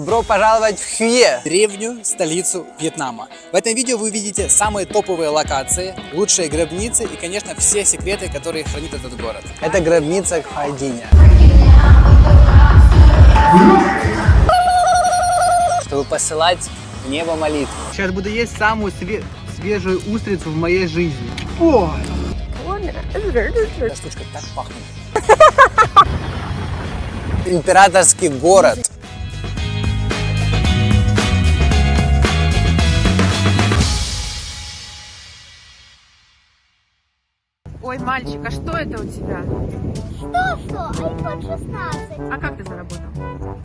Добро пожаловать в Хюе, древнюю столицу Вьетнама. В этом видео вы увидите самые топовые локации, лучшие гробницы и, конечно, все секреты, которые хранит этот город. Это гробница Кхуайдиня. Чтобы посылать в небо молитву. Сейчас буду есть самую свежую устрицу в моей жизни. О! Эта штучка так пахнет. Императорский город. Ой, мальчик, а что это у тебя? Что? iPhone 16. А как ты заработал?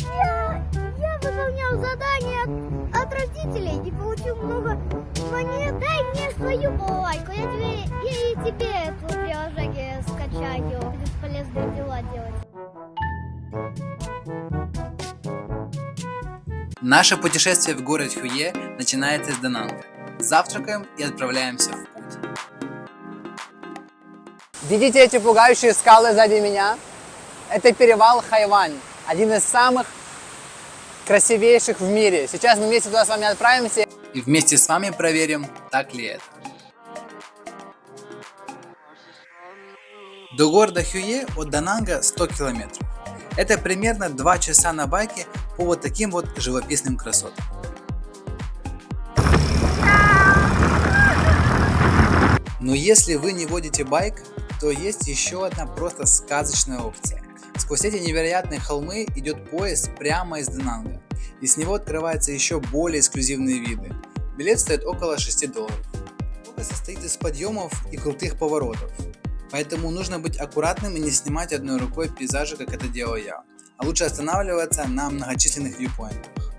Я выполнял задание от родителей и получил много монет. Дай мне свою балалайку, я и тебе это приложение скачаю. Будет полезные дела делать. Наше путешествие в город Хюе начинается из Дананга. Завтракаем и отправляемся в путь. Видите эти пугающие скалы сзади меня? Это перевал Хайвань, один из самых красивейших в мире. Сейчас мы вместе туда с вами отправимся. И вместе с вами проверим, так ли это. До города Хюе от Дананга 100 километров. Это примерно 2 часа на байке по вот таким вот живописным красотам. Но если вы не водите байк, то есть еще одна просто сказочная опция. Сквозь эти невероятные холмы идет поезд прямо из Дананга, и с него открываются еще более эксклюзивные виды. Билет стоит около $6. Дорога состоит из подъемов и крутых поворотов, поэтому нужно быть аккуратным и не снимать одной рукой пейзажи, как это делал я, а лучше останавливаться на многочисленных вьюпоинтах.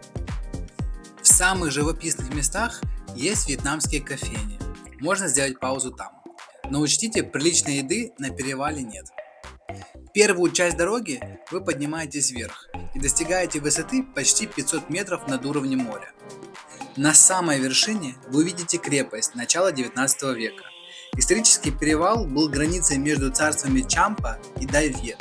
В самых живописных местах есть вьетнамские кофейни, можно сделать паузу там. Но учтите, приличной еды на перевале нет. Первую часть дороги вы поднимаетесь вверх и достигаете высоты почти 500 метров над уровнем моря. На самой вершине вы увидите крепость начала 19 века. Исторический перевал был границей между царствами Чампа и Дай Вьет.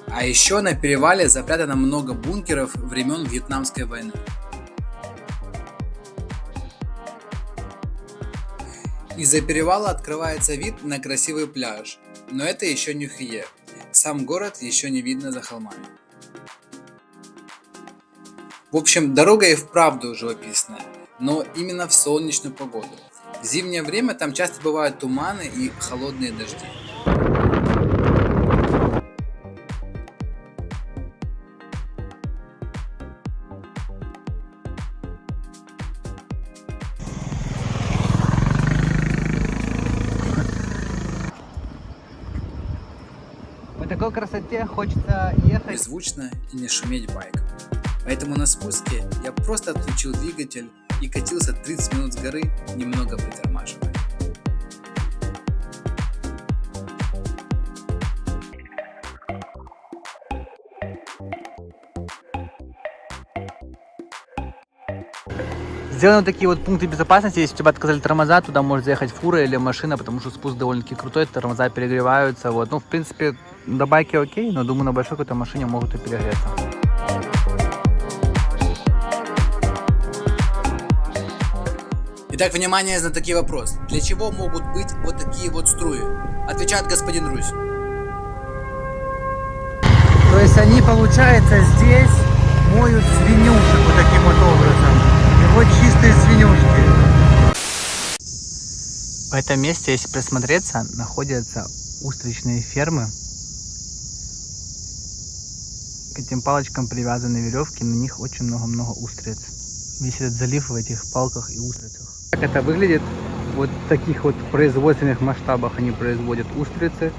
А еще на перевале запрятано много бункеров времен Вьетнамской войны. Из-за перевала открывается вид на красивый пляж, но это еще не Хюе. Сам город еще не видно за холмами. В общем, дорога и вправду живописная, но именно в солнечную погоду. В зимнее время там часто бывают туманы и холодные дожди. По такой красоте хочется ехать. Беззвучно и не шуметь байком. Поэтому на спуске я просто отключил двигатель и катился 30 минут с горы, немного притормаживая. Сделаны вот такие вот пункты безопасности. Если у тебя отказали тормоза, туда может заехать фура или машина, потому что спуск довольно-таки крутой, тормоза перегреваются. Вот. Ну, в принципе, до байки окей, но думаю, на большой какой-то машине могут и перегреться. Итак, внимание, знатоки, вопрос. Для чего могут быть вот такие вот струи? Отвечает господин Русь. То есть они, получается, здесь моют свинюшек вот таким вот образом. И вот чистые свинюшки. В этом месте, если присмотреться, находятся устричные фермы. К этим палочкам привязаны веревки, на них очень много-много устриц. Весь этот залив в этих палках и устрицах. Как это выглядит? Вот в таких вот производственных масштабах они производят устрицы.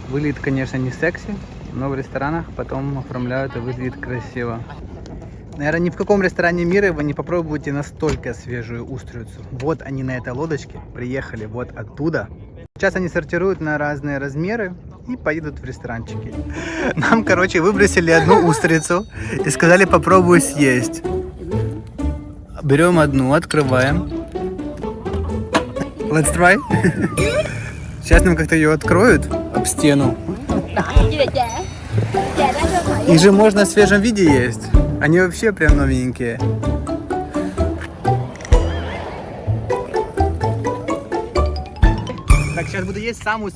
Выглядит, конечно, не секси, но в ресторанах потом оформляют и выглядит красиво. Наверное, ни в каком ресторане мира вы не попробуете настолько свежую устрицу. Вот они на этой лодочке приехали вот оттуда. Сейчас они сортируют на разные размеры и поедут в ресторанчики. Нам, короче, выбросили одну устрицу и сказали, попробуй съесть. Берем одну, открываем. Let's try. Сейчас нам как-то ее откроют об стену. Их же можно в свежем виде есть. Они вообще прям новенькие. Так, сейчас буду есть самую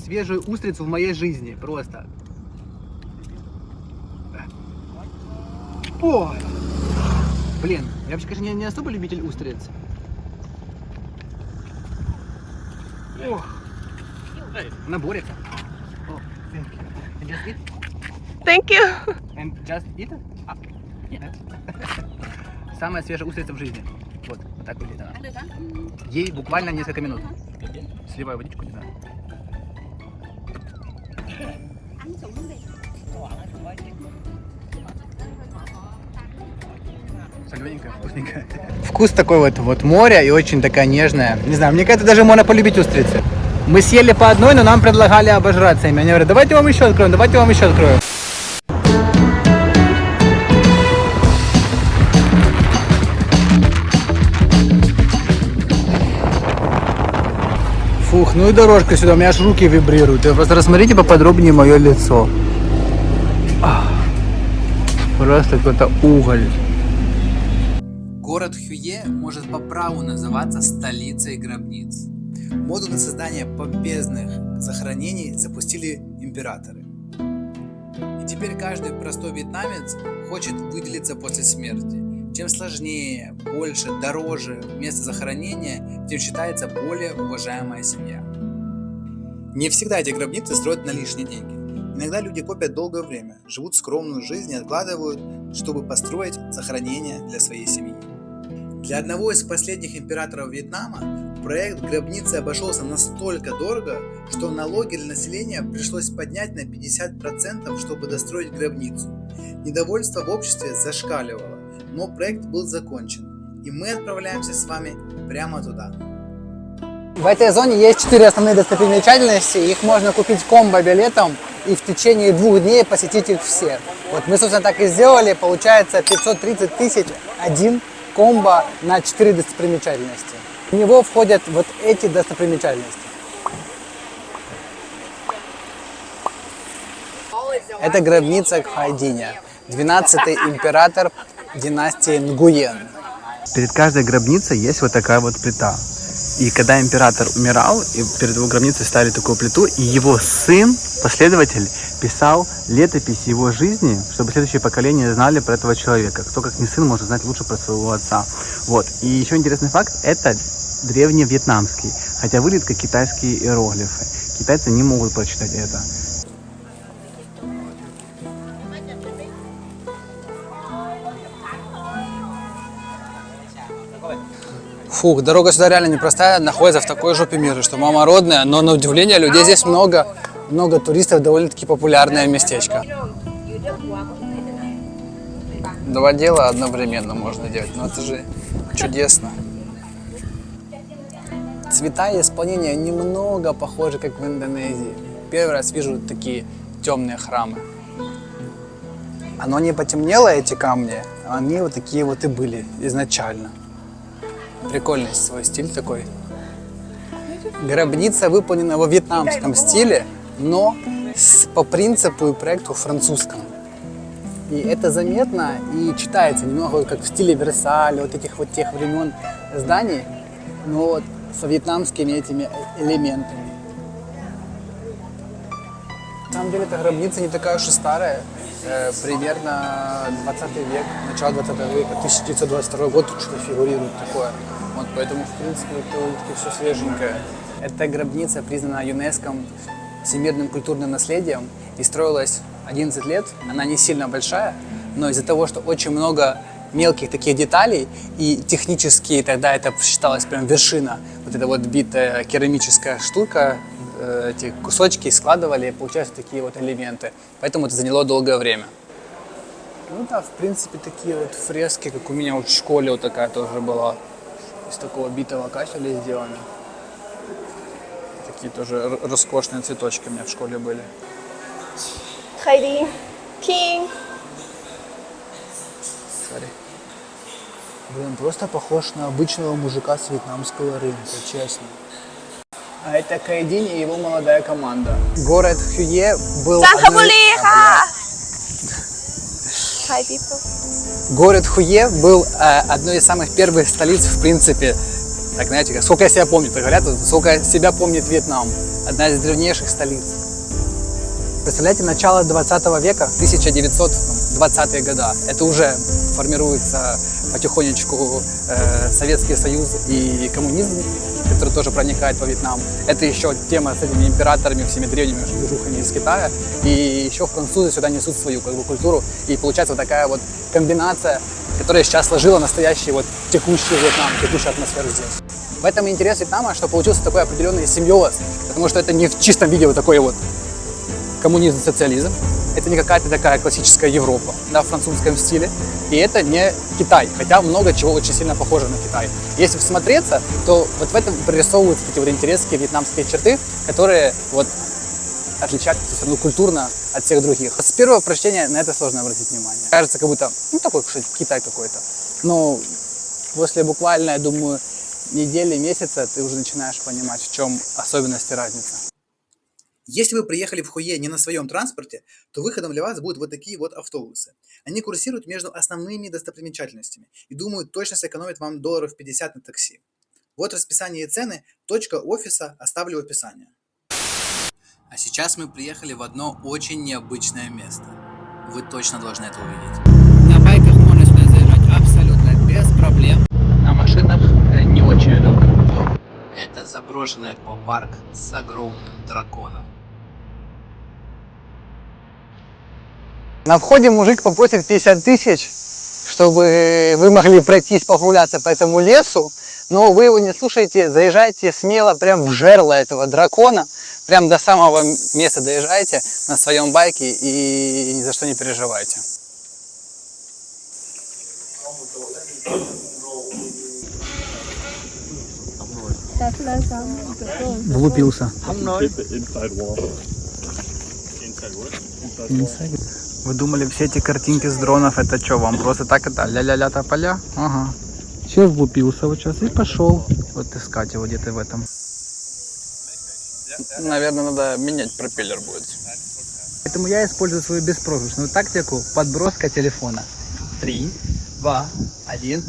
свежую устрицу в моей жизни. Просто. О! Блин, я вообще, конечно, не особо любитель устриц. О! Она борется. О, thank you. And just eat? Thank you. And just eat? Нет. Самая свежая устрица в жизни. Вот так выглядит она. Ей буквально несколько минут. Сливаю водичку, не знаю. Солененькая, вкусненькая. Вкус такой вот моря и очень такая нежная. Не знаю, мне кажется, даже можно полюбить устрицы. Мы съели по одной, но нам предлагали обожраться ими. Они говорят, давайте вам еще откроем, давайте вам еще откроем. Фух, ну и дорожка сюда, у меня аж руки вибрируют. Вы просто рассмотрите поподробнее мое лицо. Просто какой-то уголь. Город Хюе может по праву называться столицей гробниц. Моду на создание помпезных захоронений запустили императоры. И теперь каждый простой вьетнамец хочет выделиться после смерти. Чем сложнее, больше, дороже место захоронения, тем считается более уважаемая семья. Не всегда эти гробницы строят на лишние деньги. Иногда люди копят долгое время, живут скромную жизнь и откладывают, чтобы построить захоронение для своей семьи. Для одного из последних императоров Вьетнама проект гробницы обошелся настолько дорого, что налоги для населения пришлось поднять на 50%, чтобы достроить гробницу. Недовольство в обществе зашкаливало, но проект был закончен, и мы отправляемся с вами прямо туда. В этой зоне есть 4 основные достопримечательности, их можно купить комбо-билетом и в течение 2 дней посетить их все. Вот мы, собственно, так и сделали, получается 530 тысяч один комбо на 4 достопримечательности. В него входят вот эти достопримечательности. Это гробница Кхайдиня, 12-й император династии Нгуен. Перед каждой гробницей есть вот такая вот плита. И когда император умирал, и перед его гробницей ставили такую плиту, и его сын, последователь, писал летопись его жизни, чтобы следующие поколения знали про этого человека. Кто как не сын может знать лучше про своего отца. Вот. И еще интересный факт, это древневьетнамский, хотя выглядит как китайские иероглифы. Китайцы не могут прочитать это. Фух, дорога сюда реально непростая, находится в такой жопе мира, что мама родная, но на удивление людей здесь много туристов, довольно-таки популярное местечко. 2 дела одновременно можно делать, но это же чудесно. Цвета и исполнение немного похожи, как в Индонезии. Первый раз вижу такие темные храмы. Оно не потемнело, эти камни, они вот такие вот и были изначально. Прикольный свой стиль такой. Гробница выполнена во вьетнамском стиле, но по принципу и проекту французском. И это заметно и читается немного как в стиле Версаля, вот этих вот тех времен зданий, но вот со вьетнамскими этими элементами. На самом деле эта гробница не такая уж и старая, примерно 20 век, начало 20 века, 1922 год что-то фигурирует такое. Вот, поэтому, в принципе, это все свеженькое. Эта гробница признана ЮНЕСКО всемирным культурным наследием и строилась 11 лет. Она не сильно большая, но из-за того, что очень много мелких таких деталей и технически тогда это считалось прям вершина. Вот эта вот битая керамическая штука, эти кусочки складывали, и получаются такие вот элементы. Поэтому это заняло долгое время. Ну да, в принципе, такие вот фрески, как у меня вот в школе вот такая тоже была. Из такого битого кафеля сделаны. Такие тоже роскошные цветочки у меня в школе были. Heidi, King. Смотри. Блин, просто похож на обычного мужика с вьетнамского рынка, честно. А это Кайдинь и его молодая команда. Город Хюе был... Thai people. Город Хуе был одной из самых первых столиц, в принципе, так, знаете, сколько я себя помню, так говорят, сколько себя помнит Вьетнам. Одна из древнейших столиц. Представляете, начало 20 века, 1920-е года, это уже формируется потихонечку Советский Союз и коммунизм, который тоже проникает по Вьетнаму. Это еще тема с этими императорами, всеми древними движухами из Китая. И еще французы сюда несут свою культуру. И получается вот такая вот комбинация, которая сейчас сложила настоящий вот текущий Вьетнам, текущую атмосферу здесь. В этом и интерес Вьетнама, что получился такой определенный симбиоз, потому что это не в чистом виде вот такой вот коммунизм, социализм. Это не какая-то такая классическая Европа, да, в французском стиле. И это не Китай, хотя много чего очень сильно похоже на Китай. Если всмотреться, то вот в этом прорисовываются эти вот интересные вьетнамские черты, которые вот отличают эту страну культурно от всех других. С первого прочтения на это сложно обратить внимание. Кажется, как будто, ну, такой, что Китай какой-то. Но после буквально, я думаю, недели, месяца ты уже начинаешь понимать, в чем особенность и разница. Если вы приехали в Хуе не на своем транспорте, то выходом для вас будут вот такие вот автобусы. Они курсируют между основными достопримечательностями и, думаю, точно сэкономят вам $50 на такси. Вот расписание и цены, точка офиса оставлю в описании. А сейчас мы приехали в одно очень необычное место. Вы точно должны это увидеть. На байках можно сюда заезжать абсолютно без проблем. На машинах не очень удобно. Это заброшенный аквапарк с огромным драконом. На входе мужик попросит 50 тысяч, чтобы вы могли пройтись, прогуляться по этому лесу, но вы его не слушаете, заезжайте смело прям в жерло этого дракона, прям до самого места доезжайте на своем байке и ни за что не переживайте. Влупился. Вы думали, все эти картинки с дронов это что, вам просто так это ля-ля-ля тополя? Ага. Сейчас влупился вот сейчас и пошел вот искать его где-то в этом. Наверное, надо менять пропеллер будет. Поэтому я использую свою беспроигрышную тактику подброска телефона. 3, 2, 1.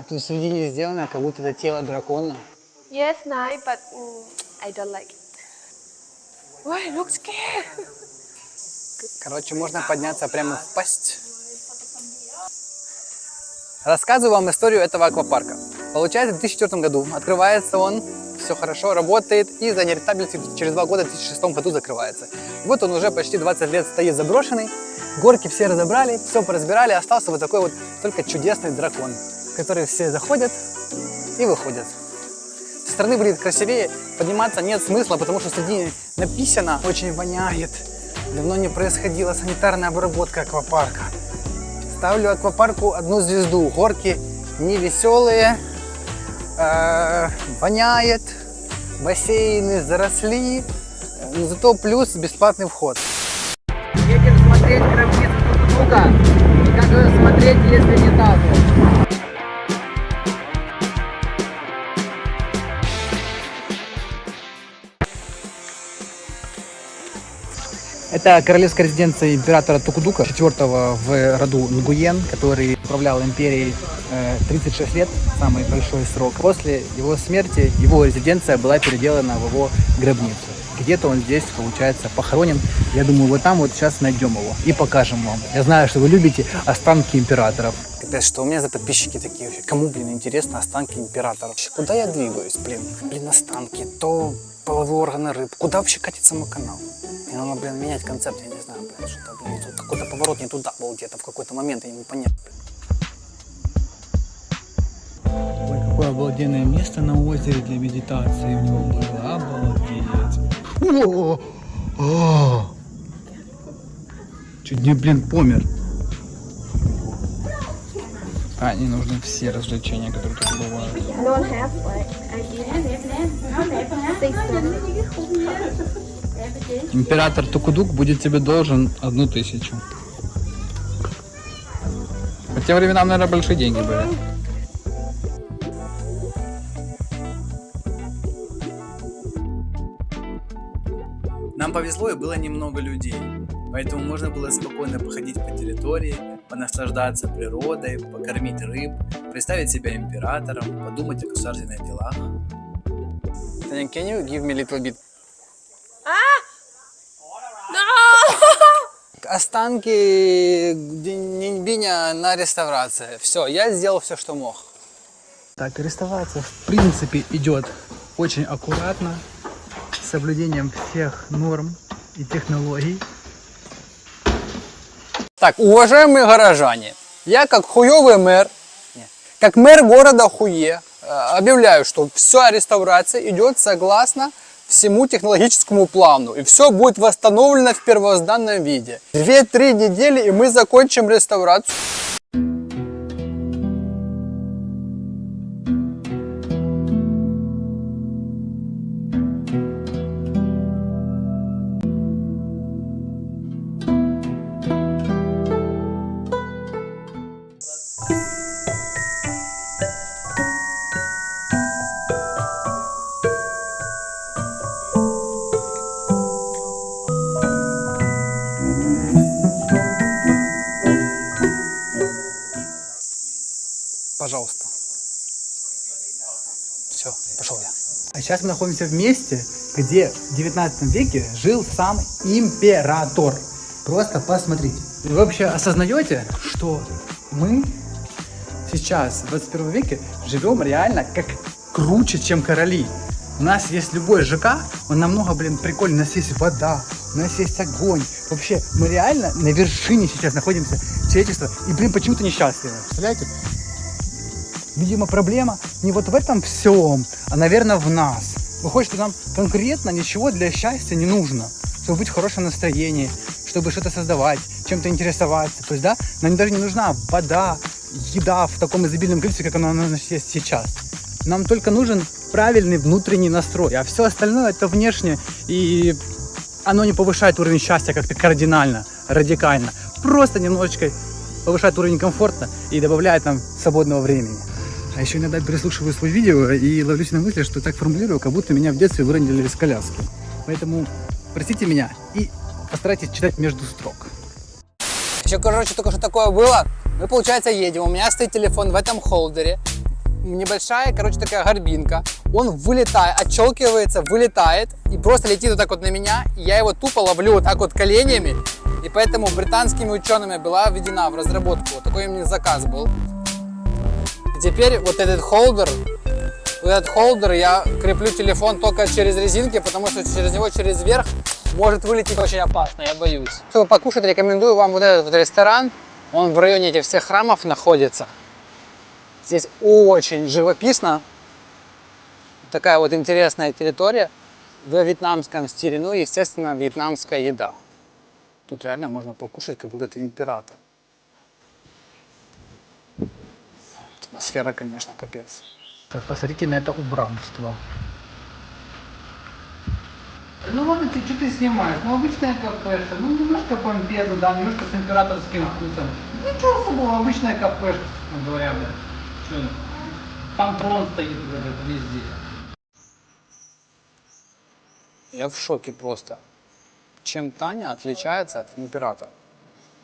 Тут в середине сделано, как будто это тело дракона. Yes, nice, but I don't like it. Why, look scared. Короче, можно подняться прямо в пасть. Рассказываю вам историю этого аквапарка. Получается, в 2004 году открывается он, все хорошо, работает, и за нерентабельностью через 2 года, в 2006 году закрывается. Вот он уже почти 20 лет стоит заброшенный, горки все разобрали, все поразбирали, остался вот такой вот только чудесный дракон, в который все заходят и выходят. Со стороны будет красивее, подниматься нет смысла, потому что среди написано, очень воняет. Давно не происходила санитарная обработка аквапарка. Ставлю аквапарку 1 звезду. Горки невеселые, воняет, бассейны заросли, но зато плюс бесплатный вход. Едем смотреть гробницу Тук-Тука. И как ее смотреть, если не так? Это королевская резиденция императора Тукудука, 4-го в роду Нгуен, который управлял империей 36 лет, самый большой срок. После его смерти его резиденция была переделана в его гробницу. Где-то он здесь, получается, похоронен. Я думаю, вот там вот сейчас найдем его и покажем вам. Я знаю, что вы любите останки императоров. Капец, что у меня за подписчики такие? Кому, блин, интересно останки императоров? Куда я двигаюсь, блин? Блин, останки. То половые органы рыб. Куда вообще катится мой канал? Мне надо, блин, менять концепт, я не знаю, блин, что-то, блин, тут какой-то поворот не туда был где-то в какой-то момент, я не понял. Ой, какое обалденное место на озере для медитации у него было. Обалдеть. Чуть не, блин, помер. А, не нужны все развлечения, которые тут бывают. Император Тукудук будет тебе должен 1000. По тем временам, наверное, большие деньги были. Нам повезло и было немного людей, поэтому можно было спокойно походить по территории, понаслаждаться природой, покормить рыб, представить себя императором, подумать о государственных делах. Can you give me a little bit? Останки Нинбиня на реставрации. Все, я сделал все, что мог. Так, реставрация в принципе идет очень аккуратно, с соблюдением всех норм и технологий. Так, уважаемые горожане, я как хуёвый мэр, как мэр города Хуе, объявляю, что вся реставрация идет согласно всему технологическому плану. И все будет восстановлено в первозданном виде. 2-3 недели, и мы закончим реставрацию. Пожалуйста. Все, пошел я. А сейчас мы находимся в месте, где в 19 веке жил сам император. Просто посмотрите. Вы вообще осознаете, что мы сейчас в 21 веке живем реально как круче, чем короли? У нас есть любой ЖК, он намного, блин, прикольный. У нас есть вода, у нас есть огонь. Вообще, мы реально на вершине сейчас находимся человечества. И, блин, почему-то несчастливы. Представляете? Видимо, проблема не вот в этом всем, а, наверное, в нас. Выходит, что нам конкретно ничего для счастья не нужно, чтобы быть в хорошем настроении, чтобы что-то создавать, чем-то интересоваться. То есть, да, нам даже не нужна вода, еда в таком изобильном количестве, как она у нас есть сейчас. Нам только нужен правильный внутренний настрой, а все остальное это внешне, и оно не повышает уровень счастья как-то кардинально, радикально. Просто немножечко повышает уровень комфорта и добавляет нам свободного времени. А еще иногда переслушиваю свои видео и ловлюсь на мысли, что так формулирую, как будто меня в детстве выронили из коляски. Поэтому простите меня и постарайтесь читать между строк. Еще, короче, только что такое было. Мы, получается, едем. У меня стоит телефон в этом холдере. Небольшая, короче, такая горбинка. Он вылетает, отщелкивается, вылетает и просто летит вот так вот на меня. И я его тупо ловлю вот так вот коленями. И поэтому британскими учеными была введена в разработку. Вот такой у меня заказ был. И теперь вот этот холдер я креплю телефон только через резинки, потому что через него, через верх, может вылететь очень опасно, я боюсь. Чтобы покушать, рекомендую вам вот этот вот ресторан. Он в районе этих всех храмов находится. Здесь очень живописно. Такая вот интересная территория в вьетнамском стиле. Ну и, естественно, вьетнамская еда. Тут реально можно покушать, как будто ты император. Атмосфера, конечно, капец. Так, посмотрите на это убранство. Ну ладно, ты что ты снимаешь? Ну обычная кафешка, ну немножко помпезно, да, немножко с императорским вкусом. Ничего особого, обычная кафешка, говоря, блядь. Что, там трон стоит уже везде. Я в шоке просто. Чем Таня отличается от императора?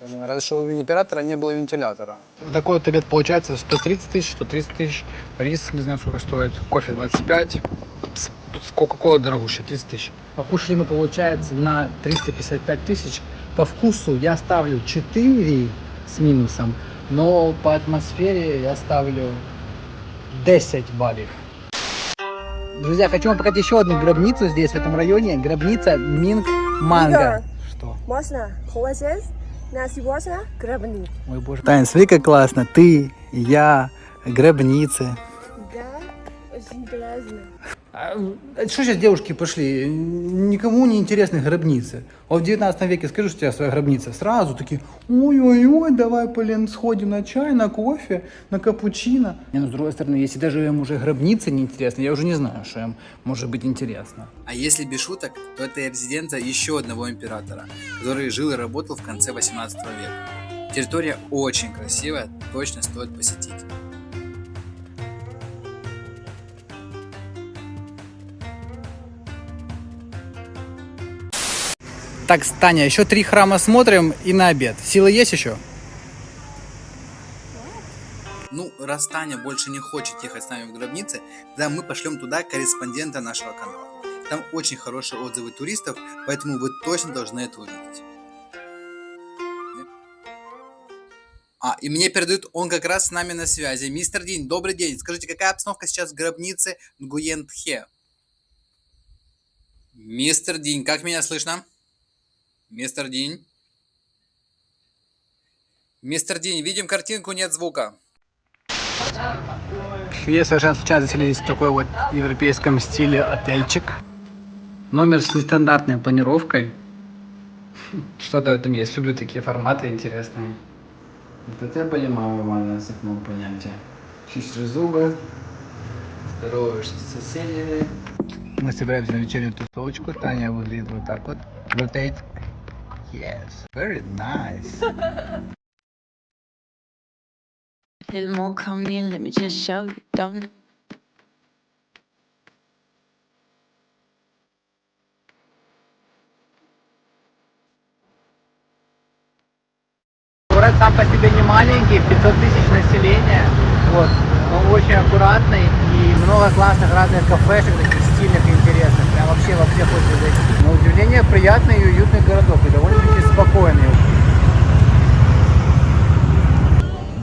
Разве что у императора не было вентилятора. Такой вот обед получается 130 тысяч, рис, не знаю сколько стоит, кофе 25, кока-кола дорогущая, 30 тысяч. Покушали мы, получается, на 355 тысяч. По вкусу я ставлю 4 с минусом, но по атмосфере я ставлю 10 баллов. Друзья, хочу вам показать еще одну гробницу здесь, в этом районе. Гробница Минг Манго. Игорь. Что? Можно? Холодец? Наси можно? Грабни. Ой, боже. Тань, смотри, как классно. Ты, я, гробницы. Да, очень классно. Что сейчас девушки пошли? Никому не интересны гробницы. А в 19 веке скажи, что у тебя своя гробница. Сразу такие, ой-ой-ой, давай, блин, сходим на чай, на кофе, на капучино. Не, ну, с другой стороны, если даже им уже гробницы не интересны, я уже не знаю, что им может быть интересно. А если без шуток, то это и резиденция еще одного императора, который жил и работал в конце 18 века. Территория очень красивая, точно стоит посетить. Так, Таня, еще 3 храма смотрим и на обед. Силы есть еще? Ну, раз Таня больше не хочет ехать с нами в гробницы, тогда мы пошлем туда корреспондента нашего канала. Там очень хорошие отзывы туристов, поэтому вы точно должны это увидеть. И мне передают, он как раз с нами на связи. Мистер Дин, добрый день. Скажите, какая обстановка сейчас в гробнице Нгуен Тхе? Мистер Дин, как меня слышно? Мистер Дин? Мистер Дин, видим картинку, нет звука. Я совершенно случайно заселились в такой вот европейском стиле отельчик. Номер с нестандартной планировкой. Что-то в этом есть. Люблю такие форматы интересные. Вот это я понимаю, нормально, с одного понятия. Чистишь зубы, здороваешься с соседями. Мы собираемся на вечернюю тусовочку. Таня выглядит вот так вот. Rotate. Yes, very nice. Little more come in, let me just show you, don't. Город сам по себе не маленький, 500 тысяч населения, вот, но очень аккуратный и много классных разных кафешек, таких стильных и интересных, прям вообще во всех хочется зайти. На удивление приятный и уютный городок и довольно-таки спокойный.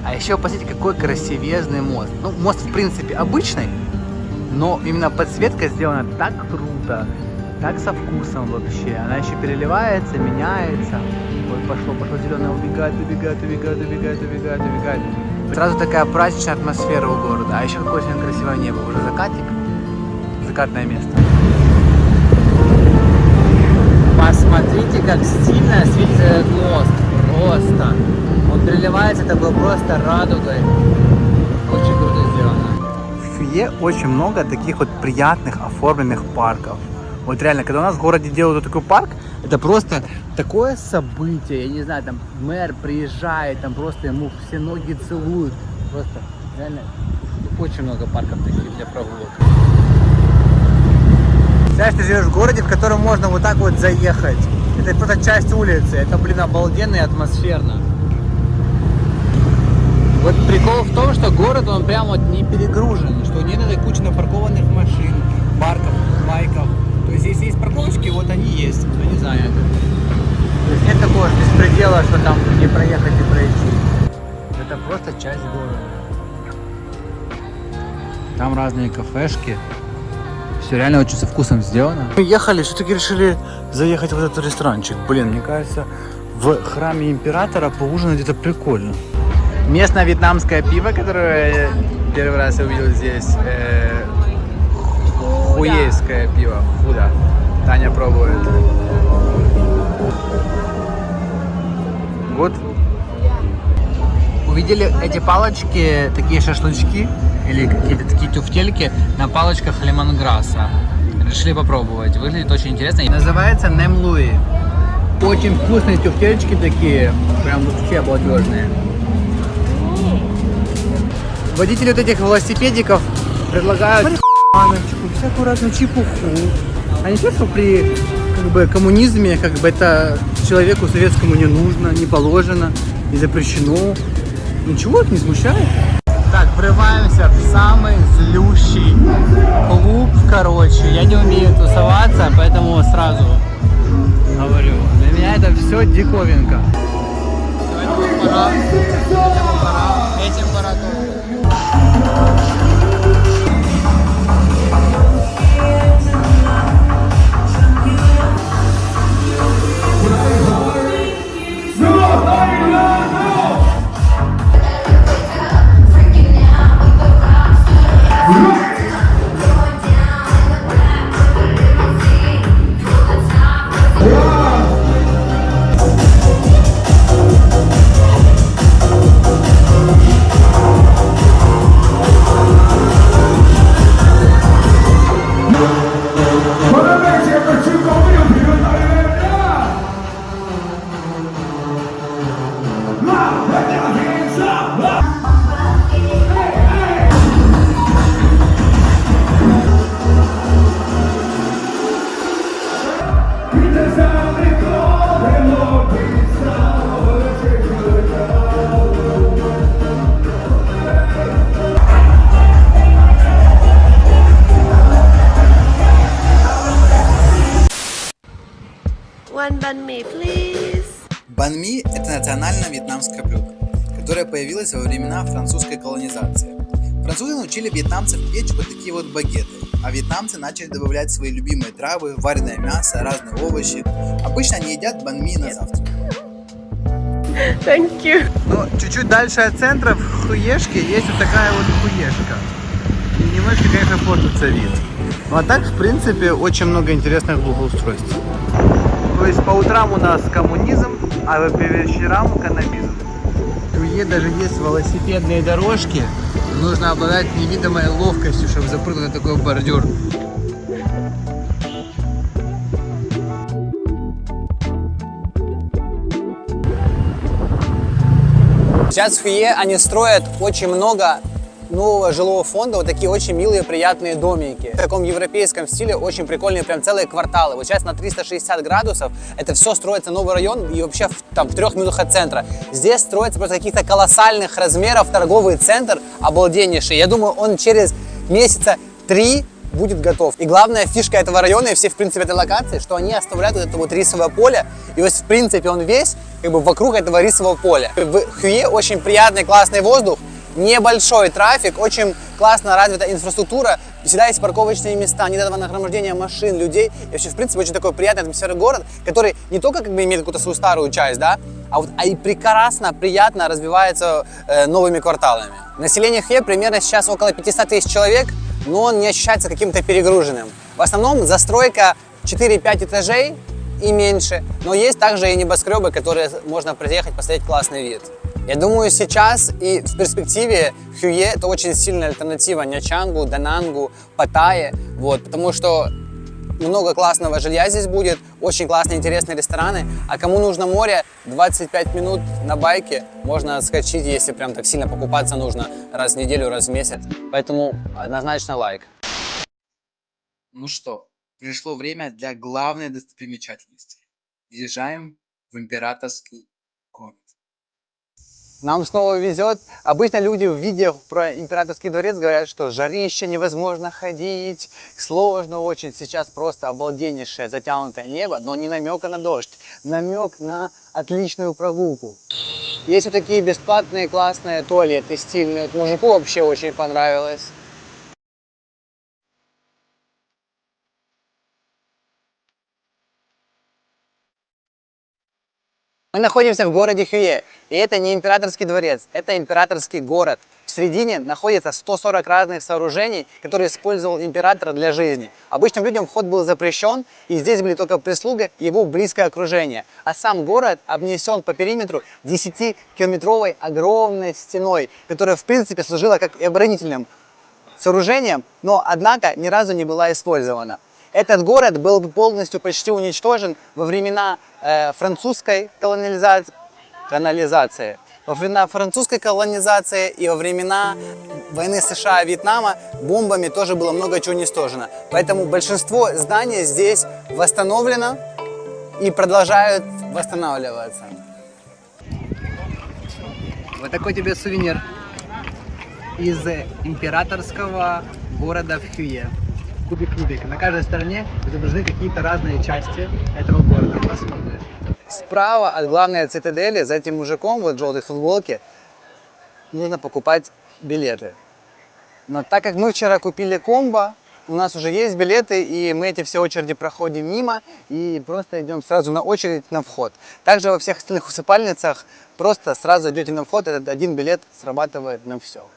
А еще посмотрите, какой красивезный мост. Ну, мост в принципе обычный, но именно подсветка сделана так круто, так со вкусом вообще. Она еще переливается, меняется. Вот пошло зеленое, убегает. Сразу такая праздничная атмосфера у города. А еще какое очень красивое небо. Уже закатик. Закатное место. Посмотрите, как стильно светится этот мост. Просто. Он переливается такой просто радугой. Очень круто сделано. В Фуе очень много таких вот приятных оформленных парков. Вот реально, когда у нас в городе делают вот такой парк, это просто такое событие. Я не знаю, там мэр приезжает, там просто ему все ноги целуют. Просто реально очень много парков таких для прогулок. Знаешь, ты живешь в городе, в котором можно вот так вот заехать. Это просто часть улицы. Это, блин, обалденно и атмосферно. Вот прикол в том, что город, он прям вот не перегружен, что нет этой кучи напаркованных машин, парков, байков. То есть, если есть парковочки, вот они есть, кто не знает. То есть нет такого беспредела, что там не проехать и пройти. Это просто часть города. Там разные кафешки. Все реально очень со вкусом сделано. Мы ехали, все-таки решили заехать в этот ресторанчик. Блин, мне кажется, в храме императора поужинать это прикольно. Местное вьетнамское пиво, которое я первый раз увидел здесь. Хуейское пиво. Худа. Таня пробует. Вот. Увидели эти палочки, такие шашлычки или какие-то такие тюфтельки на палочках лемонграсса. Решили попробовать. Выглядит очень интересно. Называется Нэм Луи. Очень вкусные тюфтельчики такие. Прям вообще обалдежные. Водители вот этих велосипедиков предлагают маночку, всякую разную чепуху. Они чувствуют, что при коммунизме это человеку советскому не нужно, не положено, не запрещено. Ничего это не смущает. Так, врываемся в самый злющий клуб, короче. Я не умею тусоваться, поэтому сразу говорю. Для меня это все диковинка. Этим пора тоже. One banh mi, please. Банми – это национальное вьетнамское блюдо, которое появилось во времена французской колонизации. Французы научили вьетнамцев печь вот такие вот багеты, а вьетнамцы начали добавлять свои любимые травы, вареное мясо, разные овощи. Обычно они едят банми на завтрак. Thank you. Ну, чуть-чуть дальше от центра в Хуешке есть вот такая вот Хуешка. И немножко, конечно, портится вид. Ну а так, в принципе, очень много интересных благоустройств. То есть по утрам у нас коммунизм, а по вечерам каннабизм. В Хуе даже есть велосипедные дорожки. Нужно обладать невидимой ловкостью, чтобы запрыгнуть на такой бордюр. Сейчас в Хуе они строят очень много нового жилого фонда, вот такие очень милые, приятные домики. В таком европейском стиле очень прикольные, прям целые кварталы. Вот сейчас на 360 градусов это все строится, новый район, и вообще там в 3 минутах от центра. Здесь строится просто каких-то колоссальных размеров торговый центр, обалденнейший. Я думаю, он через месяца 3 будет готов. И главная фишка этого района и все, в принципе, этой локации, что они оставляют вот это вот рисовое поле, и вот, в принципе, он весь как бы вокруг этого рисового поля. В Хуе очень приятный, классный воздух, небольшой трафик, очень классно развита инфраструктура, всегда есть парковочные места, нет этого нагромождения машин, людей. И вообще, в принципе, очень такой приятный атмосферный город, который не только как бы имеет какую-то свою старую часть, да, а и прекрасно, приятно развивается новыми кварталами. Население Хуе примерно сейчас около 500 тысяч человек, но он не ощущается каким-то перегруженным. В основном застройка 4-5 этажей и меньше, но есть также и небоскребы, которые можно приехать, посмотреть классный вид. Я думаю, сейчас и в перспективе Хуе это очень сильная альтернатива Нячангу, Данангу, Паттайе, вот, потому что много классного жилья здесь будет, очень классные, интересные рестораны, а кому нужно море, 25 минут на байке можно отскочить, если прям так сильно покупаться нужно раз в неделю, раз в месяц, поэтому однозначно лайк. Ну что, пришло время для главной достопримечательности. Въезжаем в императорский город. Нам снова везет. Обычно люди в видео про императорский дворец говорят, что жарище, невозможно ходить, сложно очень. Сейчас просто обалденнейшее затянутое небо, но не намека на дождь, намек на отличную прогулку. Есть вот такие бесплатные классные туалеты стильные. Мужику вообще очень понравилось. Мы находимся в городе Хуе, и это не императорский дворец, это императорский город. В середине находится 140 разных сооружений, которые использовал император для жизни. Обычным людям вход был запрещен, и здесь были только прислуга и его близкое окружение. А сам город обнесен по периметру 10-километровой огромной стеной, которая в принципе служила как и оборонительным сооружением, но однако ни разу не была использована. Этот город был полностью почти уничтожен во времена французской колонизации. Во времена французской колонизации и во времена войны США и Вьетнама бомбами тоже было много чего уничтожено. Поэтому большинство зданий здесь восстановлено и продолжают восстанавливаться. Вот такой тебе сувенир из императорского города в Хуе. Кубик. На каждой стороне изображены какие-то разные части этого города. Посмотрим. Справа от главной цитадели, за этим мужиком вот в желтой футболке, нужно покупать билеты. Но так как мы вчера купили комбо, у нас уже есть билеты, и мы эти все очереди проходим мимо и просто идем сразу на очередь на вход. Также во всех остальных усыпальницах просто сразу идете на вход, этот один билет срабатывает на все.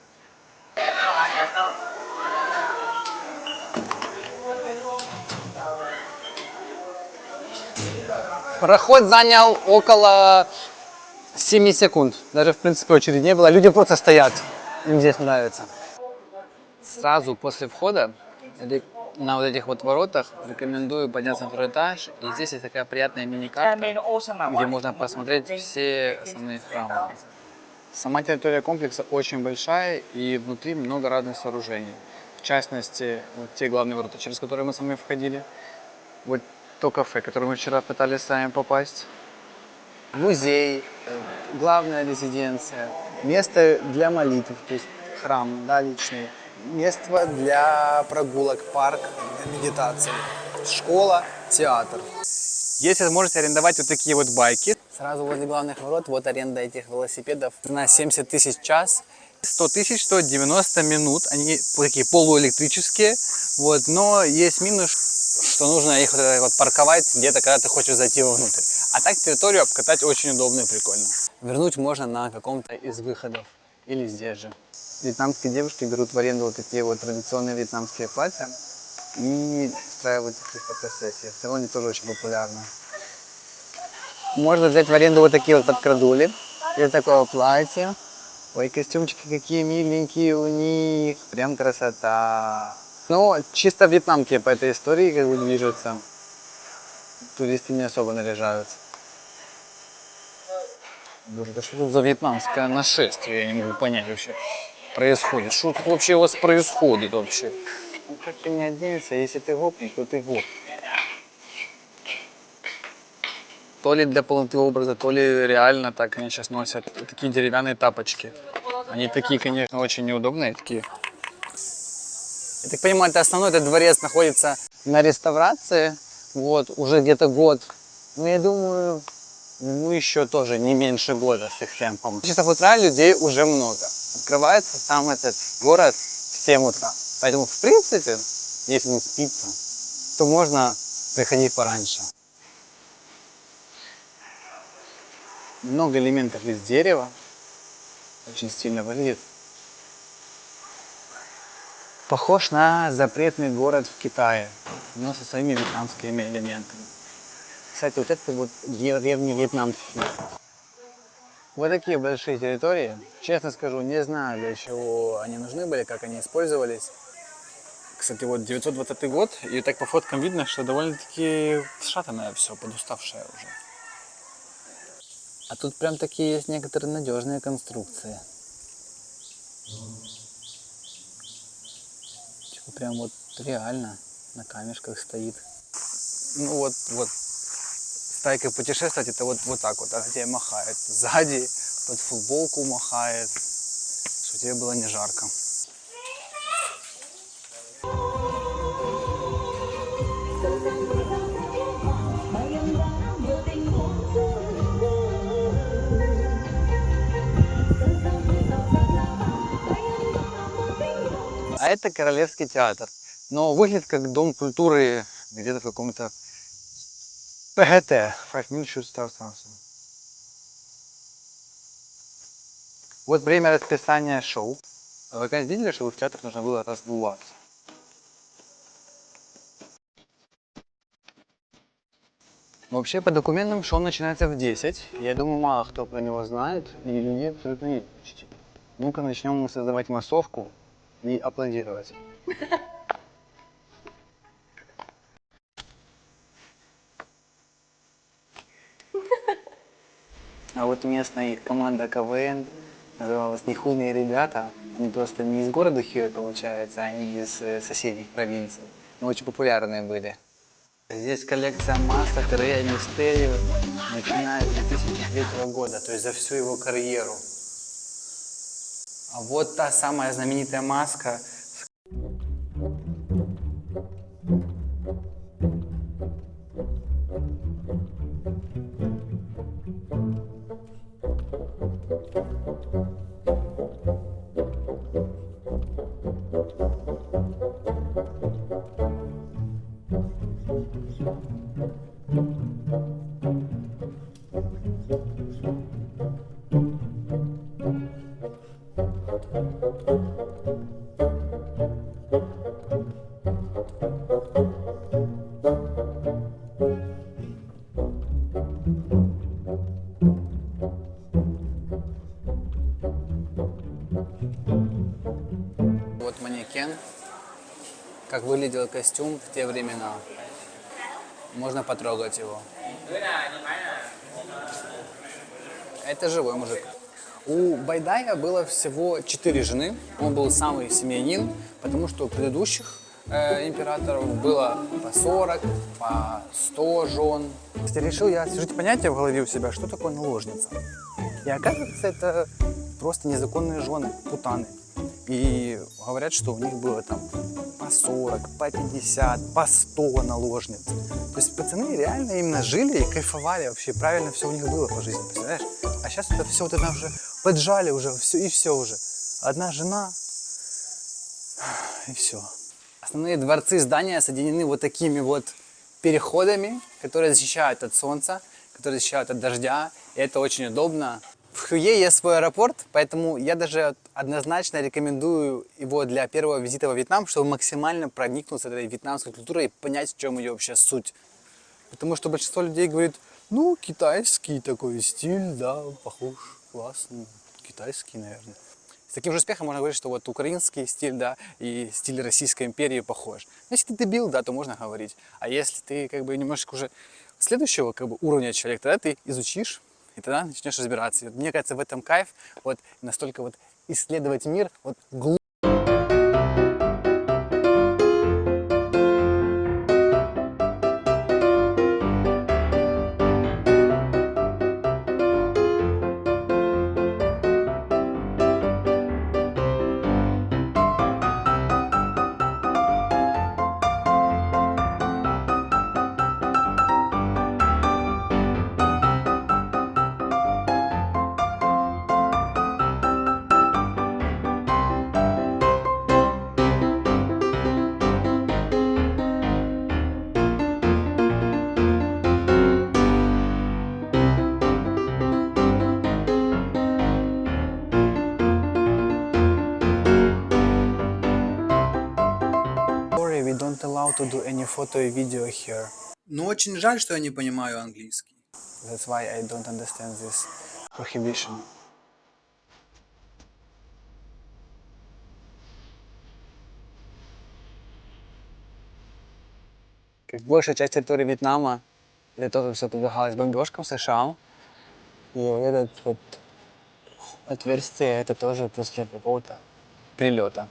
Проход занял около 7 секунд. Даже, в принципе, очереди не было. Люди просто стоят. Им здесь нравится. Сразу после входа на вот этих вот воротах рекомендую подняться на второй этаж. И здесь есть такая приятная мини-карта, где можно посмотреть все основные храмы. Сама территория комплекса очень большая, и внутри много разных сооружений. В частности, вот те главные ворота, через которые мы с вами входили. Вот то кафе, в которое мы вчера пытались сами попасть. Музей, главная резиденция, место для молитв, то есть храм, да, личный, место для прогулок, парк, для медитации, школа, театр. Есть возможность арендовать вот такие вот байки. Сразу возле главных ворот вот аренда этих велосипедов на 70 тысяч в час. 100 тысяч стоит 90 минут, они такие полуэлектрические, вот, но есть минус, что нужно их вот парковать где-то, когда ты хочешь зайти вовнутрь. А так территорию обкатать очень удобно и прикольно. Вернуть можно на каком-то из выходов или здесь же. Вьетнамские девушки берут в аренду вот такие вот традиционные вьетнамские платья и устраивают такие фотосессии. В салоне тоже очень популярно. Можно взять в аренду вот такие вот подкрадули или такое платье. Ой, костюмчики какие миленькие у них, прям красота. Но чисто вьетнамки по этой истории как бы движутся. Туристы не особо наряжаются. Боже, да что тут за вьетнамское нашествие, я не могу понять вообще. Происходит. Что тут вообще у вас происходит вообще? Ну как ты не оденешься, если ты гопник, то ты гоп. То ли для полноты образа, то ли реально так они сейчас носят. Такие деревянные тапочки. Они такие, конечно, очень неудобные такие. Я так понимаю, это основной, этот дворец находится на реставрации. Вот, уже где-то год. Ну, я думаю, ну, еще тоже не меньше года с их темпом. Часов утра людей уже много. Открывается сам этот город в 7 утра. Поэтому, в принципе, если не спится, то можно приходить пораньше. Много элементов из дерева. Очень стильно выглядит. Похож на запретный город в Китае, но со своими вьетнамскими элементами. Кстати, вот это вот древний вьетнамский. Вот такие большие территории. Честно скажу, не знаю, для чего они нужны были, как они использовались. Кстати, вот 920 год, и так по фоткам видно, что довольно-таки сшатанное все, подуставшее уже. А тут прям такие есть некоторые надежные конструкции. Типа прям вот реально на камешках стоит. Ну вот с тайкой путешествовать это вот так вот, а тебе махает сзади, под футболку махает, чтобы тебе было не жарко. А это Королевский театр. Но выглядит как дом культуры где-то в каком-то ПГТ. 5 minutes should start something. Вот время расписания шоу. Вы когда видели, что в театр нужно было раздуваться? Вообще, по документам шоу начинается в 10. Я думаю, мало кто про него знает, и людей абсолютно нет почти. Ну-ка, начнем мы создавать массовку и аплодировать. А вот местная их команда КВН называлась «Нехуйные ребята». Они просто не из города Хьюи, получается, а они из соседних провинций. Но очень популярные были. Здесь коллекция масок Рея Мистерио, начиная с 2003 года, то есть за всю его карьеру. А вот та самая знаменитая маска. как выглядел костюм в те времена. Можно потрогать его. Это живой мужик. У Байдая было всего 4 жены. Он был самый семьянин, потому что у предыдущих императоров было по 40, по 100 жен. Кстати, решил я освежить понятие в голове у себя, что такое наложница. И оказывается, это просто незаконные жены, путаны. И говорят, что у них было там по 40, по 50, по 100 наложниц. То есть пацаны реально именно жили и кайфовали вообще, правильно все у них было по жизни, представляешь? А сейчас это все вот это уже поджали уже, все уже. Одна жена и все. Основные дворцы здания соединены вот такими вот переходами, которые защищают от солнца, которые защищают от дождя, и это очень удобно. В Хюе есть свой аэропорт, поэтому я даже однозначно рекомендую его для первого визита во Вьетнам, чтобы максимально проникнуться этой вьетнамской культурой и понять, в чем ее вообще суть. Потому что большинство людей говорит, ну, китайский такой стиль, да, похож, классный, китайский, наверное. С таким же успехом можно говорить, что вот украинский стиль, да, и стиль Российской империи похож. Но если ты дебил, да, то можно говорить. А если ты как бы немножечко уже следующего как бы уровня человека, тогда ты изучишь и тогда начнешь разбираться. И вот, мне кажется, в этом кайф, вот настолько вот исследовать мир, вот глубже. We don't allow to do any photo or video here. Но очень жаль, что я не понимаю английский. That's why I don't understand this prohibition. Как большая часть территории Вьетнама для того, чтобы все подвергалось бомбежкам США, и этот вот отверстие, это тоже после какого-то прилета.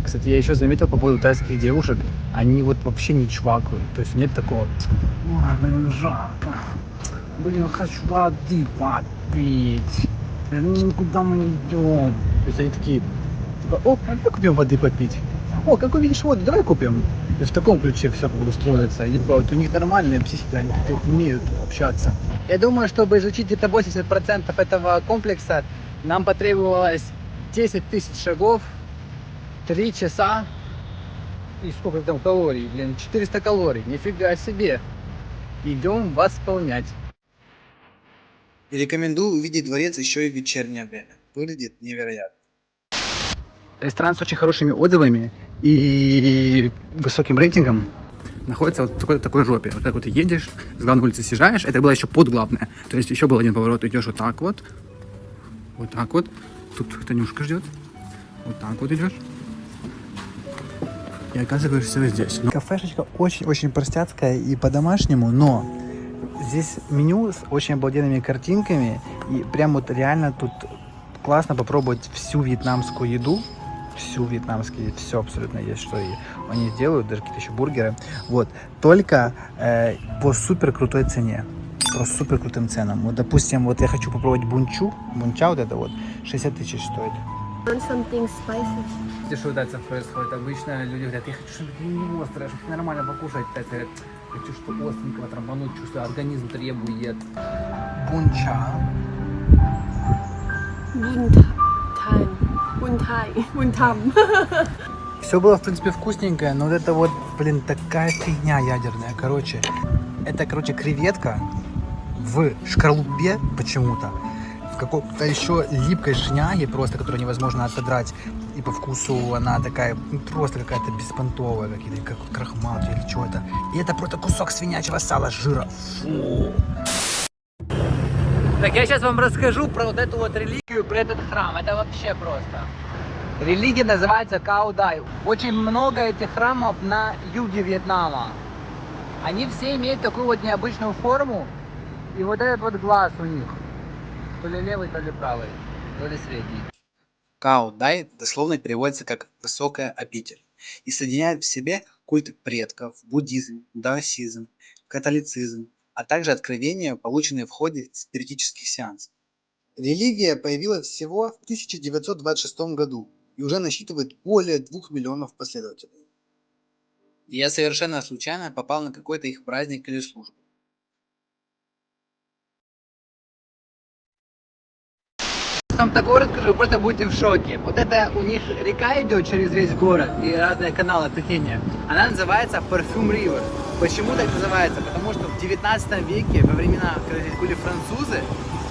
Кстати, я еще заметил по поводу тайских девушек, они вот вообще не чвакают. То есть нет такого, ой, блин, жарко, блин, хочу воды попить, ну куда мы идем? То есть они такие, типа, о, а давай купим воды попить. О, как увидишь воду, давай купим. И в таком ключе все устроится. И вот у них нормальная психика, они умеют общаться. Я думаю, чтобы изучить где-то 80% этого комплекса, нам потребовалось 10 тысяч шагов, 3 часа и сколько там калорий, блин, 400 калорий, нифига себе. Идем восполнять. И рекомендую увидеть дворец еще и в вечернее время. Выглядит невероятно. Ресторан с очень хорошими отзывами и высоким рейтингом находится вот в такой жопе. Вот так вот едешь, с главной улицы съезжаешь, это было еще под главное. То есть еще был один поворот, идешь вот так вот, тут Танюшка ждет, вот так вот идешь. И оказываешься здесь. Кафешечка очень-очень простяцкая и по-домашнему, но здесь меню с очень обалденными картинками. И прям вот реально тут классно попробовать всю вьетнамскую еду. Всю вьетнамскую, все абсолютно есть, что и они делают, даже какие-то еще бургеры. Вот. Только по супер крутой цене. По супер крутым ценам. Вот, допустим, вот я хочу попробовать бунча вот это вот, 60 тысяч стоит. Want something spicy? Что у тайцев происходит? Обычно люди говорят, я хочу что-нибудь не острое, чтобы нормально покушать. Тайцы говорят, хочу что остренького трамбануть, чувствую, организм требует. Бунча. Бунтам. Все было, в принципе, вкусненькое, но вот это вот, блин, такая фигня ядерная. Короче, это, креветка в шкарлупе почему-то. В какой-то еще липкой шняге просто, которую невозможно отодрать. И по вкусу она такая, просто какая-то беспонтовая, какие-то, как крахмал или что это. И это просто кусок свинячьего сала с жира. Фу. Так, я сейчас вам расскажу про вот эту вот религию, про этот храм. Это вообще просто. Религия называется Cao Dai. Очень много этих храмов на юге Вьетнама. Они все имеют такую вот необычную форму. И вот этот вот глаз у них. То ли левый, то ли правый. То ли средний. Као Дай дословно переводится как «высокая обитель» и соединяет в себе культ предков, буддизм, даосизм, католицизм, а также откровения, полученные в ходе спиритических сеансов. Религия появилась всего в 1926 году и уже насчитывает более 2 миллионов последователей. Я совершенно случайно попал на какой-то их праздник или службу. Вам такое расскажу, вы просто будете в шоке. Вот это у них река идет через весь город и разные каналы цветения. Она называется Perfume River. Почему так называется? Потому что в 19 веке, во времена, когда здесь были французы,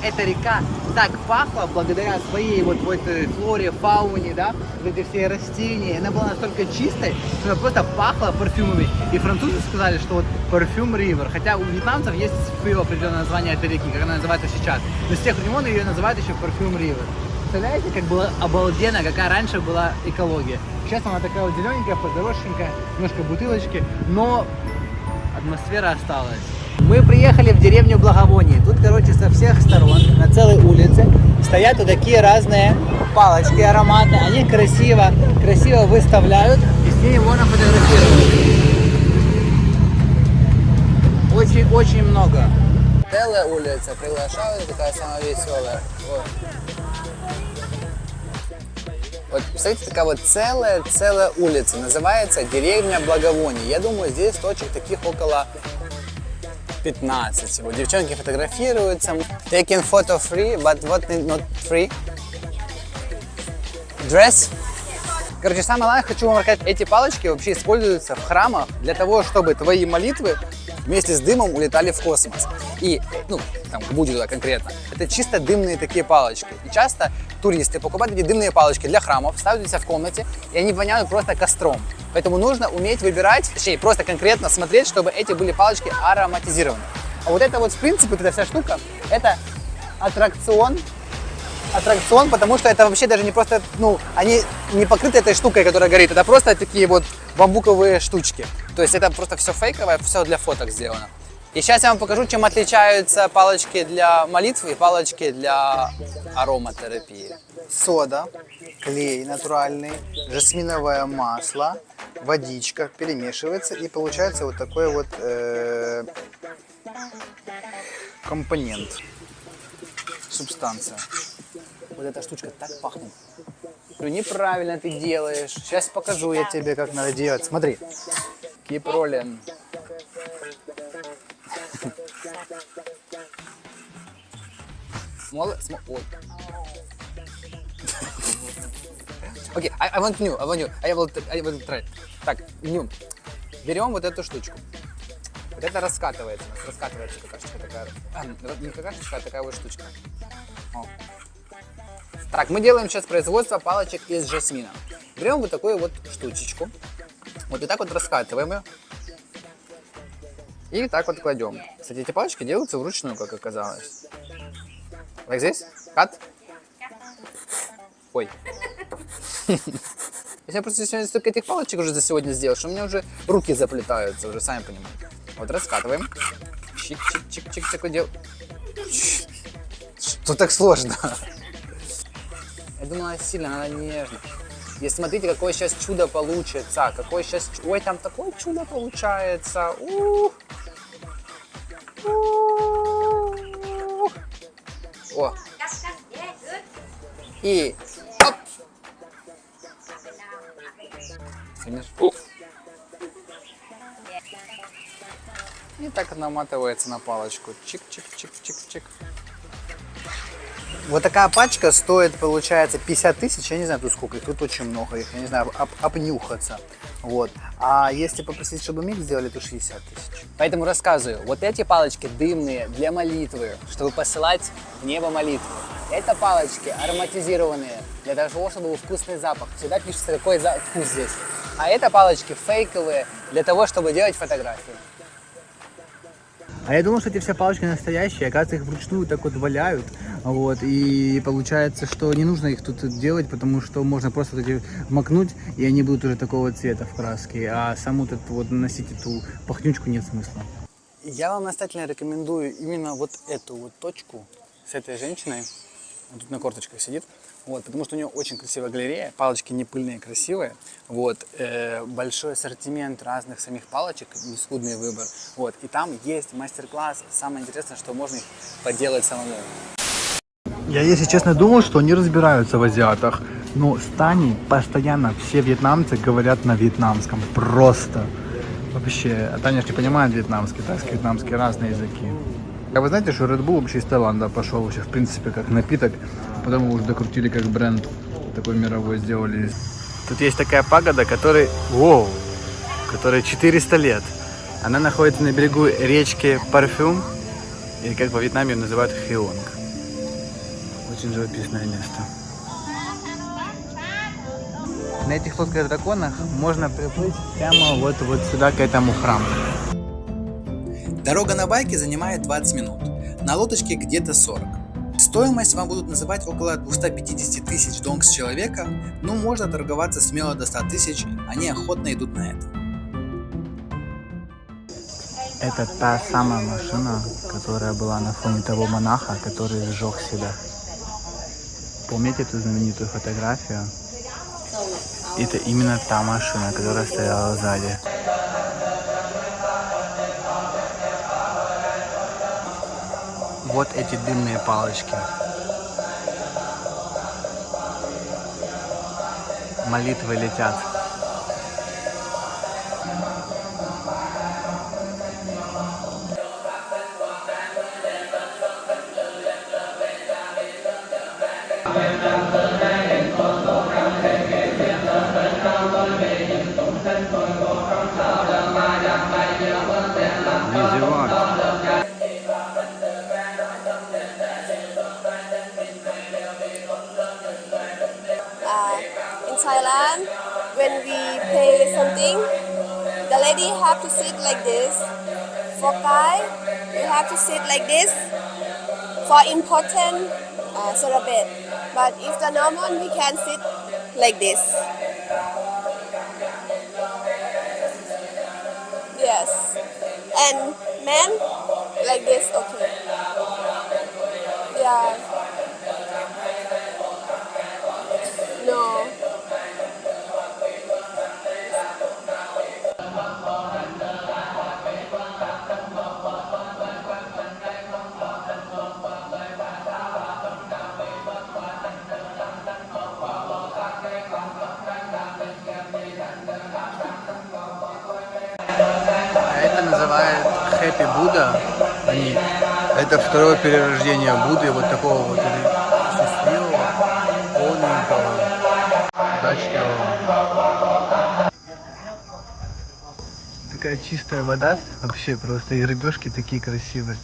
эта река так пахла благодаря своей вот этой флоре, фауне, да, вот эти все растения. Она была настолько чистой, что она просто пахла парфюмами. И французы сказали, что вот Perfume River. Хотя у вьетнамцев есть свое определенное название этой реки, как она называется сейчас. Но с тех времен ее называют еще Perfume River. Представляете, как было обалденно, какая раньше была экология. Сейчас она такая вот зелененькая, подорожченькая, немножко бутылочки, но атмосфера осталась. Мы приехали в деревню Благовоние. Тут, короче, со всех сторон, на целой улице, стоят вот такие разные палочки ароматные. Они красиво выставляют, и с ними можно фотографировать. Очень много. Целая улица, приглашают, такая самая веселая. Вот, представляете, такая вот целая улица, называется деревня Благовоний. Я думаю, здесь точек таких около 15. Вот девчонки фотографируются. Taking photo free, but what not free? Dress? Короче, самое главное, хочу вам рассказать, эти палочки вообще используются в храмах для того, чтобы твои молитвы вместе с дымом улетали в космос. И, там, к Будде туда конкретно, это чисто дымные такие палочки. И часто туристы покупают эти дымные палочки для храмов, ставят себя в комнате, и они воняют просто костром. Поэтому нужно уметь выбирать, точнее, просто конкретно смотреть, чтобы эти были палочки ароматизированы. А вот это вот, в принципе, вот эта вся штука, это аттракцион, потому что это вообще даже не просто, они не покрыты этой штукой, которая горит, это просто такие вот бамбуковые штучки. То есть это просто все фейковое, все для фоток сделано. И сейчас я вам покажу, чем отличаются палочки для молитвы и палочки для ароматерапии. Сода, клей натуральный, жасминовое масло, водичка перемешивается и получается вот такой вот компонент, субстанция. Вот эта штучка так пахнет. Неправильно ты делаешь. Сейчас покажу я тебе, как надо делать. Смотри. Keep rolling. Ой. Окей, I want new. I will try. Так, new. Берем вот эту штучку. Вот это раскатывается. Раскатывается какашечка такая. Не какашечка, а такая вот штучка. О. Так, мы делаем сейчас производство палочек из жасмина. Берем вот такую вот штучечку. Вот и так вот раскатываем ее. И так вот кладем. Кстати, эти палочки делаются вручную, как оказалось. Like this? Cut? Ой. Я просто сегодня столько этих палочек уже за сегодня сделал, что у меня уже руки заплетаются, уже сами понимаете. Вот раскатываем. Чик-чик-чик-чик такой делаем. Что так сложно? Я думала, сильно, надо нежно. И смотрите, какое сейчас чудо получится. Какое сейчас... Ой, там такое чудо получается. О. И... Оп. И так наматывается на палочку. Чик-чик-чик-чик-чик. Вот такая пачка стоит, получается, 50 тысяч, я не знаю тут сколько, их тут очень много, их, я не знаю, обнюхаться. Вот. А если попросить, чтобы микс сделали, то 60 тысяч. Поэтому рассказываю, вот эти палочки дымные для молитвы, чтобы посылать в небо молитву. Это палочки ароматизированные, для того, чтобы был вкусный запах. Всегда пишется, какой вкус здесь. А это палочки фейковые, для того, чтобы делать фотографии. А я думал, что эти все палочки настоящие, оказывается, их вручную так вот валяют, вот, и получается, что не нужно их тут делать, потому что можно просто вот эти макнуть, и они будут уже такого цвета в краске, а саму тут вот наносить эту пахнючку нет смысла. Я вам настоятельно рекомендую именно вот эту вот точку с этой женщиной. Он тут на корточках сидит. Вот, потому что у нее очень красивая галерея, палочки не пыльные, красивые, вот, большой ассортимент разных самих палочек, нескудный выбор, вот, и там есть мастер-класс, самое интересное, что можно их поделать самому. Я, если честно, думал, что они разбираются в азиатах, но с Таней постоянно все вьетнамцы говорят на вьетнамском, просто. Вообще, а Таня же не понимает вьетнамский, тайский, вьетнамский, разные языки. А вы знаете, что Red Bull вообще из Таиланда пошел вообще, в принципе, как напиток, потом его уже докрутили как бренд, такой мировой сделали. Тут есть такая пагода, которой 400 лет. Она находится на берегу речки Парфюм, и как во Вьетнаме ее называют Хионг. Очень живописное место. На этих лодках-драконах можно приплыть прямо вот сюда, к этому храму. Дорога на байке занимает 20 минут, на лодочке где-то 40. Стоимость вам будут называть около 250 тысяч донг с человека, но можно торговаться смело до 100 тысяч, они охотно идут на это. Это та самая машина, которая была на фоне того монаха, который сжег себя. Помните эту знаменитую фотографию? Это именно та машина, которая стояла сзади. Вот эти дымные палочки. Молитвы летят. Не зевать. In Thailand, when we pay something, the lady have to sit like this. For guy, you have to sit like this. For important, celebrate. But if the normal, we can sit like this. Yes. And men, like this, okay. Yeah. No. Это называют Happy Buddha. Это второе перерождение Будды, вот такого вот счастливого, полненького, удачливого. Такая чистая вода, вообще просто, и рыбешки такие красивые.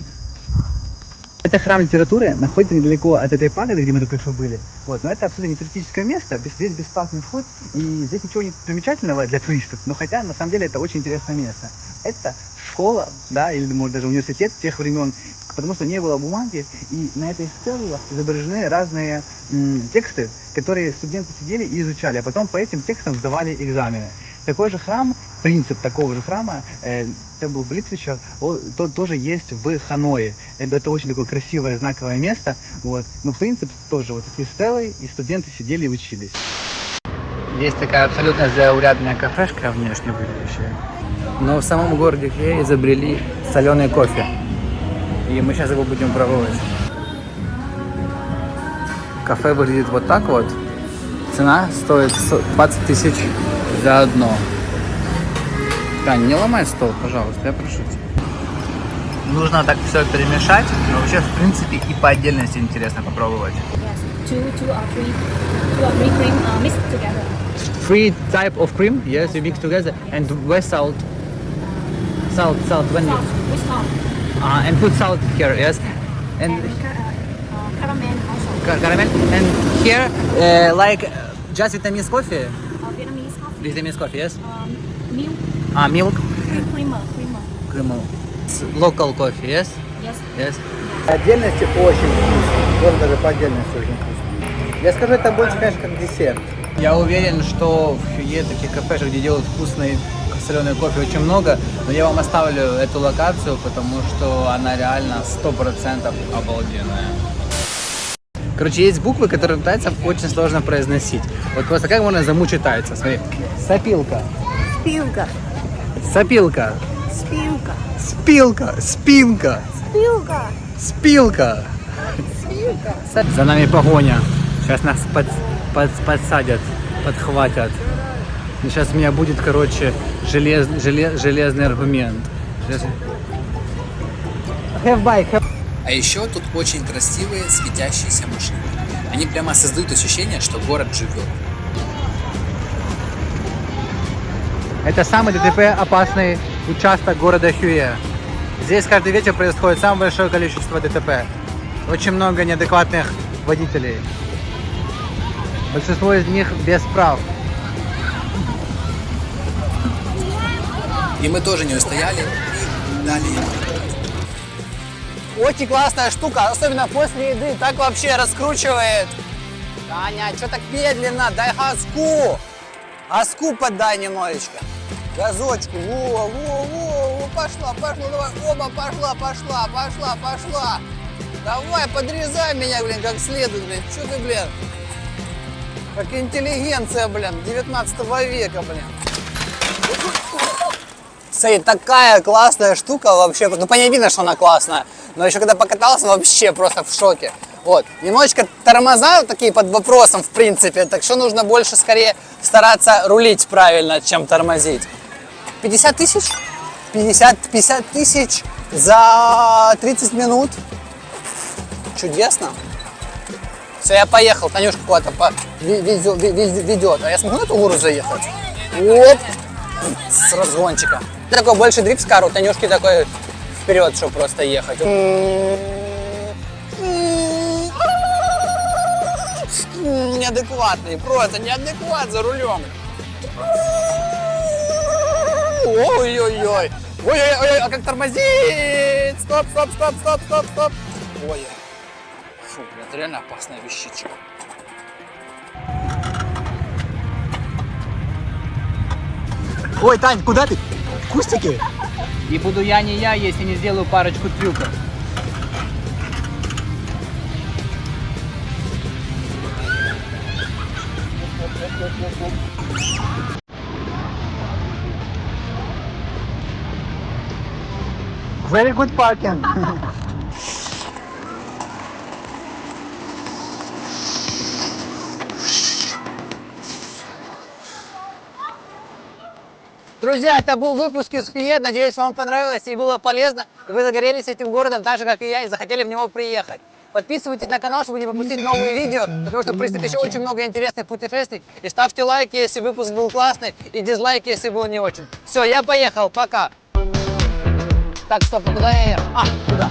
Это храм литературы находится недалеко от этой пагоды, где мы только что были. Вот, но это абсолютно не туристическое место, здесь бесплатный вход, и здесь ничего не примечательного для туристов, но хотя на самом деле это очень интересное место. Это школа, да, или может даже университет тех времен, потому что не было бумаги, и на этой стеле изображены разные тексты, которые студенты сидели и изучали, а потом по этим текстам сдавали экзамены. Такой же храм, принцип такого же храма, Temple of Literature, тот тоже есть в Ханое. Это очень такое красивое, знаковое место. Вот. Но принцип тоже вот такие стелы, и студенты сидели и учились. Есть такая абсолютно заурядная кафешка, внешне выглядящая. Но в самом городе Хе изобрели соленый кофе. И мы сейчас его будем пробовать. Кафе выглядит вот так вот. Цена стоит 20 тысяч за одно. Тань, не ломай стол, пожалуйста, я прошу тебя. Нужно так все перемешать, но вообще, в принципе, и по отдельности интересно попробовать. Yes, two or three cream mixed together. 3 type of cream, yes, you mix together, and with salt. Salt, when you... With salt. And put salt here, yes. And Caramel also. caramel. And here, like, just Vietnamese coffee? Vietnamese coffee. Vietnamese coffee, yes. Milk. Milk. Creamer. Creamer. Local coffee, yes? Yes. Yes. По отдельности очень вкусно. Он даже по отдельности очень вкусно. Я скажу, это больше, конечно, как десерт. Я уверен, что в Хюе таких кафешек, где делают вкусный соленый кофе, очень много. Но я вам оставлю эту локацию, потому что она реально 100% обалденная. Короче, есть буквы, которые тайцам очень сложно произносить. Вот просто как можно замучить тайца? Смотри. Сопилка. Спилка. Сопилка. Спилка. Спилка. Спинка. Спилка. Спилка. За нами погоня. Сейчас нас подсадят, подхватят. И сейчас у меня будет, короче, железный аргумент. Have bike, А еще тут очень красивые светящиеся машины. Они прямо создают ощущение, что город живет. Это самый ДТП опасный участок города Хюе. Здесь каждый вечер происходит самое большое количество ДТП. Очень много неадекватных водителей. Большинство из них без прав. И мы тоже не устояли и дали им. Очень классная штука, особенно после еды, так вообще раскручивает. Таня, что так медленно? Дай газку. Газку подай немножечко. Газочку. Во, пошла, давай. Оба, пошла. Давай, подрезай меня, блин, как следует, блин. Что ты, блин? Как интеллигенция, блин, 19 века, блин. Смотри, такая классная штука вообще. Ну, по ней видно, что она классная. Но еще когда покатался, вообще просто в шоке. Вот. Немножечко тормоза такие под вопросом, в принципе. Так что нужно больше, скорее, стараться рулить правильно, чем тормозить. 50 тысяч? 50 тысяч за 30 минут. Чудесно. Все, я поехал. Танюшка куда-то ведет. А я смогу на эту гору заехать? Оп! С разгончика. Такой больше дрифт-кар, у Танюшки такой вперед, чтобы просто ехать. Неадекватный, просто неадекват за рулем. Ой-ой-ой. Ой-ой-ой, а как тормозит? Стоп. Ой. Фу, это реально опасная вещичка. Ой, Тань, куда ты? В кустики? И буду я не я, если не сделаю парочку трюков. Very good parking. Друзья, это был выпуск из Хюе. Надеюсь, вам понравилось и было полезно. И вы загорелись этим городом так же, как и я, и захотели в него приехать. Подписывайтесь на канал, чтобы не пропустить новые видео, потому что предстоит еще очень много интересных путешествий. И ставьте лайки, если выпуск был классный, и дизлайки, если был не очень. Все, я поехал, пока. Так, стоп, куда я ехал? А, туда.